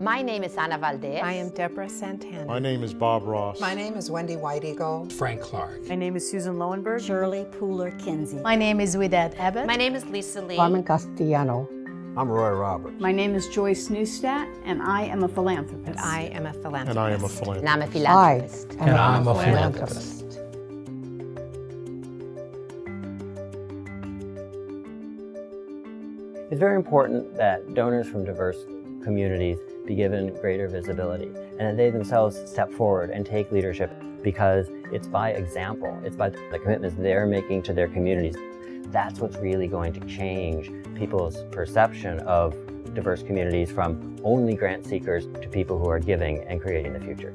My name is Ana Valdez. I am Deborah Santana. My name is Bob Ross. My name is Wendy White Eagle. Frank Clark. My name is Susan Lowenberg. Shirley Pooler-Kinsey. My name is Widad Abbott. My name is Lisa Lee. Carmen Castellano. I'm Roy Roberts. My name is Joyce Neustadt, and I am a philanthropist. I am a philanthropist. And I am a philanthropist. And I'm a philanthropist. And I'm a philanthropist. It's very important that donors from diverse communities be given greater visibility and that they themselves step forward and take leadership, because it's by example, it's by the commitments they're making to their communities. That's what's really going to change people's perception of diverse communities from only grant seekers to people who are giving and creating the future.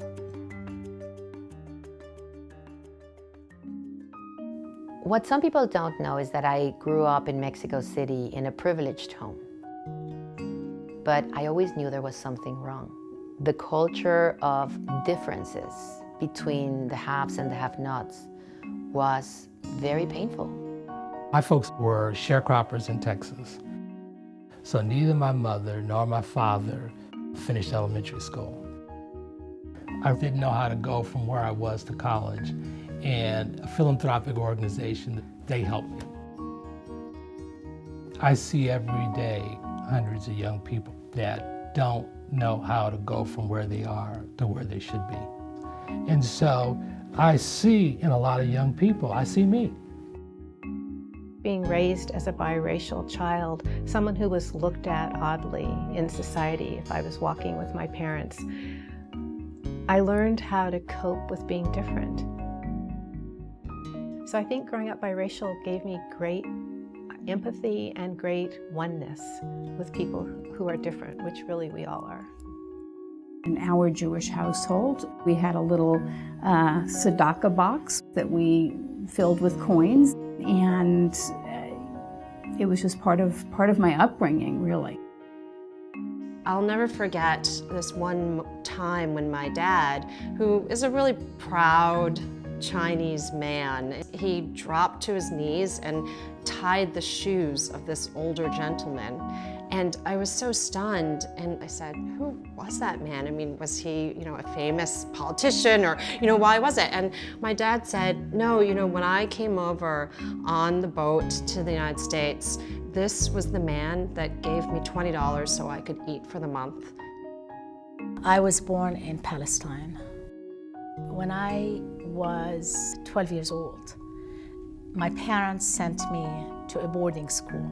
What some people don't know is that I grew up in Mexico City in a privileged home. But I always knew there was something wrong. The culture of differences between the haves and the have-nots was very painful. My folks were sharecroppers in Texas. So neither my mother nor my father finished elementary school. I didn't know how to go from where I was to college, and a philanthropic organization, they helped me. I see every day hundreds of young people that don't know how to go from where they are to where they should be. And so I see in a lot of young people, I see me. Being raised as a biracial child, someone who was looked at oddly in society if I was walking with my parents, I learned how to cope with being different. So I think growing up biracial gave me great empathy and great oneness with people who are different, which really we all are. In our Jewish household, we had a little tzedakah box that we filled with coins, and it was just part of my upbringing, really. I'll never forget this one time when my dad, who is a really proud Chinese man, he dropped to his knees and tied the shoes of this older gentleman. And I was so stunned, and I said, who was that man? I mean, was he, a famous politician, or, why was it? And my dad said, no, when I came over on the boat to the United States, this was the man that gave me $20 so I could eat for the month. I was born in Palestine. When I was 12 years old, my parents sent me to a boarding school.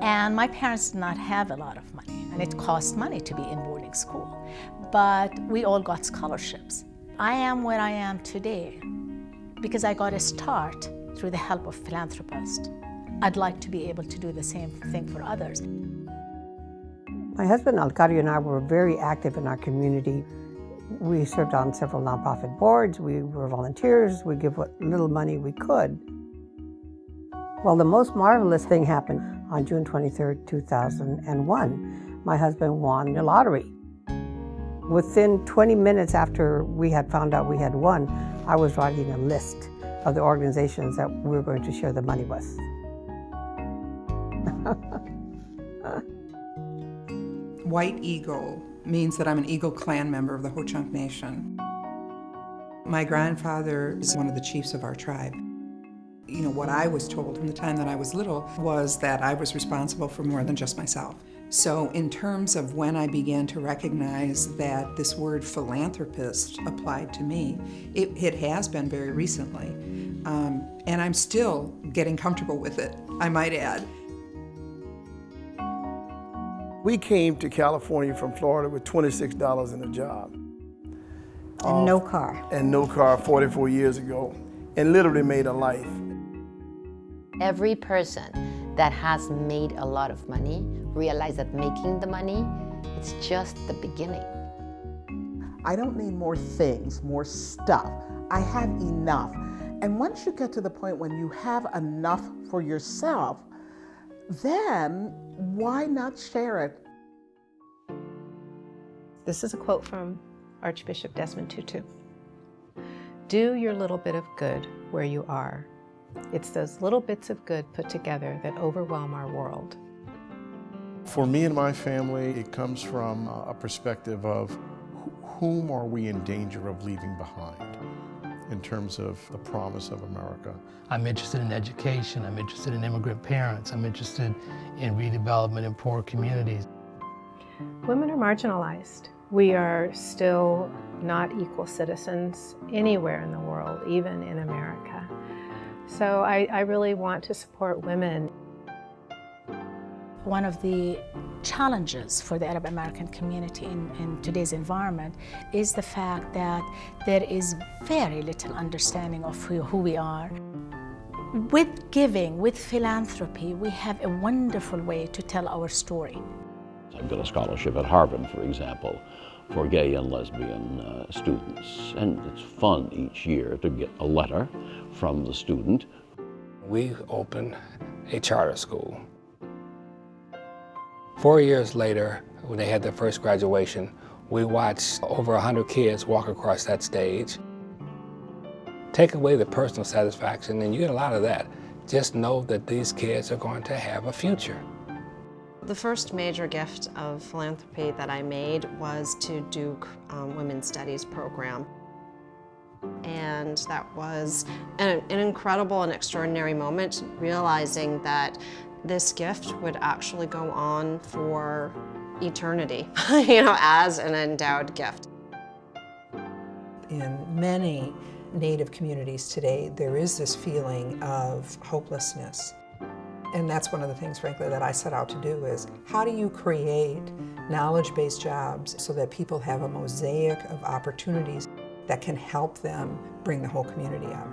And my parents did not have a lot of money, and it cost money to be in boarding school. But we all got scholarships. I am where I am today because I got a start through the help of Philanthropist. I'd like to be able to do the same thing for others. My husband Alcario and I were very active in our community. We served on several nonprofit boards, we were volunteers, we give what little money we could. Well, the most marvelous thing happened on June 23rd, 2001. My husband won the lottery. Within 20 minutes after we had found out we had won, I was writing a list of the organizations that we were going to share the money with. White Eagle means that I'm an Eagle Clan member of the Ho-Chunk Nation. My grandfather is one of the chiefs of our tribe. What I was told from the time that I was little was that I was responsible for more than just myself. So in terms of when I began to recognize that this word philanthropist applied to me, it has been very recently. And I'm still getting comfortable with it, I might add. We came to California from Florida with $26 in a job. And no car. And no car 44 years ago, and literally made a life. Every person that has made a lot of money realize that making the money, it's just the beginning. I don't need more things, more stuff. I have enough. And once you get to the point when you have enough for yourself, then why not share it? This is a quote from Archbishop Desmond Tutu. Do your little bit of good where you are. It's those little bits of good put together that overwhelm our world. For me and my family, it comes from a perspective of whom are we in danger of leaving behind in terms of the promise of America. I'm interested in education, I'm interested in immigrant parents, I'm interested in redevelopment in poor communities. Women are marginalized. We are still not equal citizens anywhere in the world, even in America. So I really want to support women. One of the challenges for the Arab American community in today's environment is the fact that there is very little understanding of who we are. With giving, with philanthropy, we have a wonderful way to tell our story. I've got a scholarship at Harvard, for example, for gay and lesbian students. And it's fun each year to get a letter from the student. We opened a charter school. 4 years later, when they had their first graduation, we watched over 100 kids walk across that stage. Take away the personal satisfaction, and you get a lot of that. Just know that these kids are going to have a future. The first major gift of philanthropy that I made was to Duke Women's Studies program. And that was an incredible and extraordinary moment, realizing that this gift would actually go on for eternity, as an endowed gift. In many Native communities today, there is this feeling of hopelessness. And that's one of the things, frankly, that I set out to do is, how do you create knowledge-based jobs so that people have a mosaic of opportunities that can help them bring the whole community up?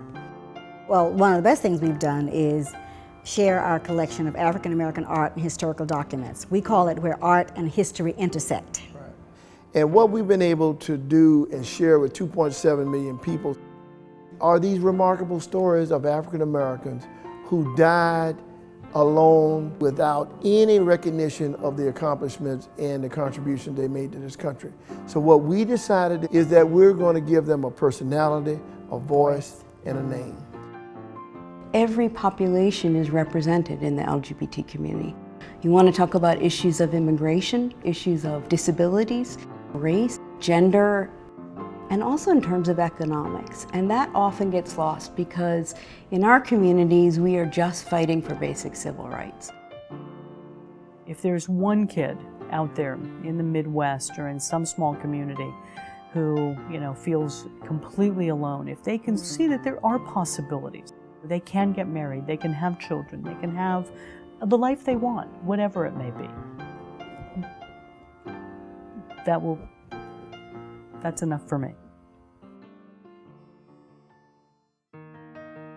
Well, one of the best things we've done is share our collection of African American art and historical documents. We call it Where Art and History Intersect. Right. And what we've been able to do and share with 2.7 million people are these remarkable stories of African Americans who died alone without any recognition of the accomplishments and the contribution they made to this country. So what we decided is that we're going to give them a personality, a voice, and a name. Every population is represented in the LGBT community. You want to talk about issues of immigration, issues of disabilities, race, gender, and also in terms of economics. And that often gets lost because in our communities, we are just fighting for basic civil rights. If there's one kid out there in the Midwest or in some small community who, feels completely alone, if they can see that there are possibilities, they can get married, they can have children, they can have the life they want, whatever it may be, that's enough for me.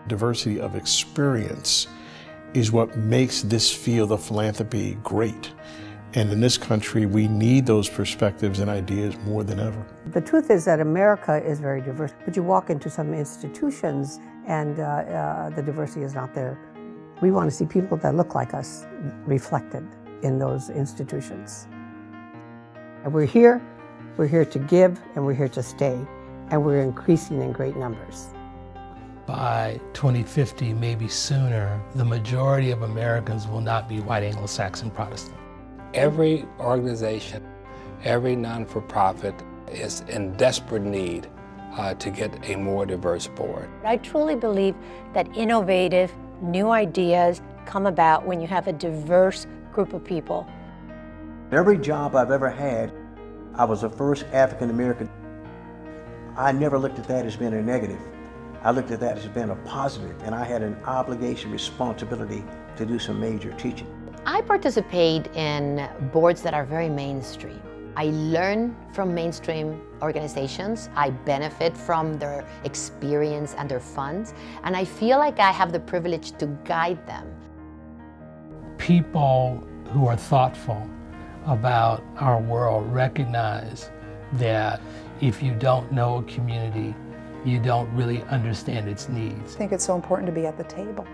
Diversity of experience is what makes this field of philanthropy great. And in this country, we need those perspectives and ideas more than ever. The truth is that America is very diverse, but you walk into some institutions and the diversity is not there. We want to see people that look like us reflected in those institutions. And we're here to give, and we're here to stay, and we're increasing in great numbers. By 2050, maybe sooner, the majority of Americans will not be white Anglo-Saxon Protestant. Every organization, every non-for-profit is in desperate need to get a more diverse board. I truly believe that innovative, new ideas come about when you have a diverse group of people. Every job I've ever had, I was the first African American. I never looked at that as being a negative. I looked at that as being a positive, and I had an obligation, responsibility to do some major teaching. I participate in boards that are very mainstream. I learn from mainstream organizations. I benefit from their experience and their funds, and I feel like I have the privilege to guide them. People who are thoughtful about our world recognize that if you don't know a community, you don't really understand its needs. I think it's so important to be at the table.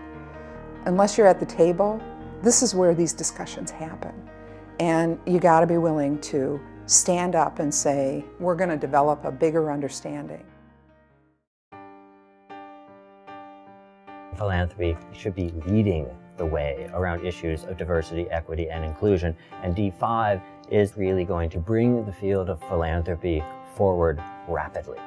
Unless you're at the table, this is where these discussions happen. And you got to be willing to stand up and say, we're going to develop a bigger understanding. Philanthropy should be leading the way around issues of diversity, equity, and inclusion. And D5 is really going to bring the field of philanthropy forward rapidly.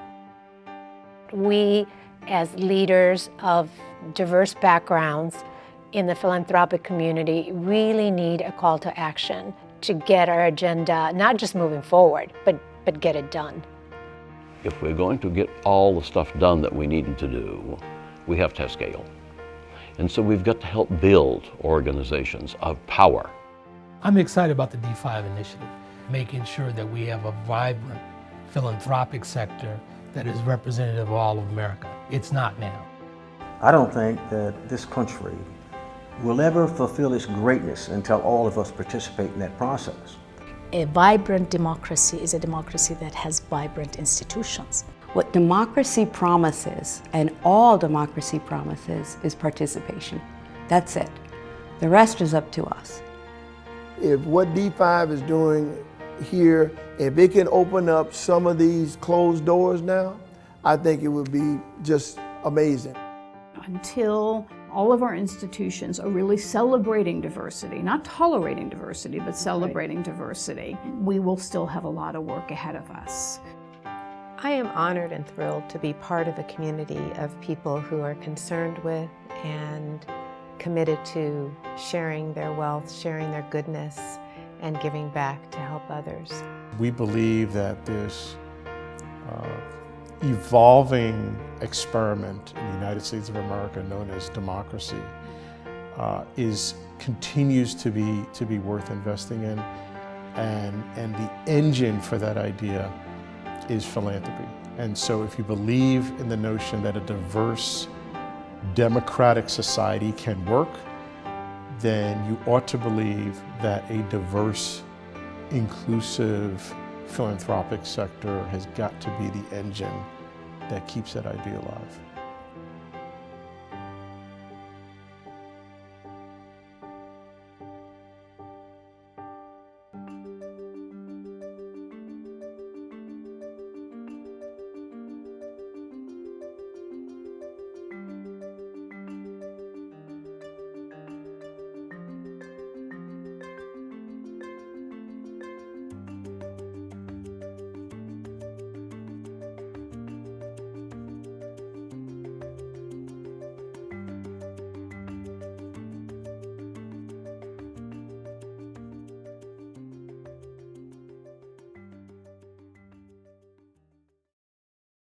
We, as leaders of diverse backgrounds in the philanthropic community, really need a call to action to get our agenda, not just moving forward, but get it done. If we're going to get all the stuff done that we need to do, we have to have scale. And so we've got to help build organizations of power. I'm excited about the D5 initiative, making sure that we have a vibrant philanthropic sector that is representative of all of America. It's not now. I don't think that this country will ever fulfill its greatness until all of us participate in that process. A vibrant democracy is a democracy that has vibrant institutions. What democracy promises, and all democracy promises, is participation. That's it. The rest is up to us. If what D5 is doing here, if it can open up some of these closed doors now, I think it would be just amazing. Until all of our institutions are really celebrating diversity, not tolerating diversity, but celebrating diversity, we will still have a lot of work ahead of us. I am honored and thrilled to be part of a community of people who are concerned with and committed to sharing their wealth, sharing their goodness, and giving back to help others. We believe that this evolving experiment in the United States of America known as democracy continues to be worth investing in, and the engine for that idea is philanthropy. And so if you believe in the notion that a diverse democratic society can work, then you ought to believe that a diverse, inclusive philanthropic sector has got to be the engine that keeps that idea alive.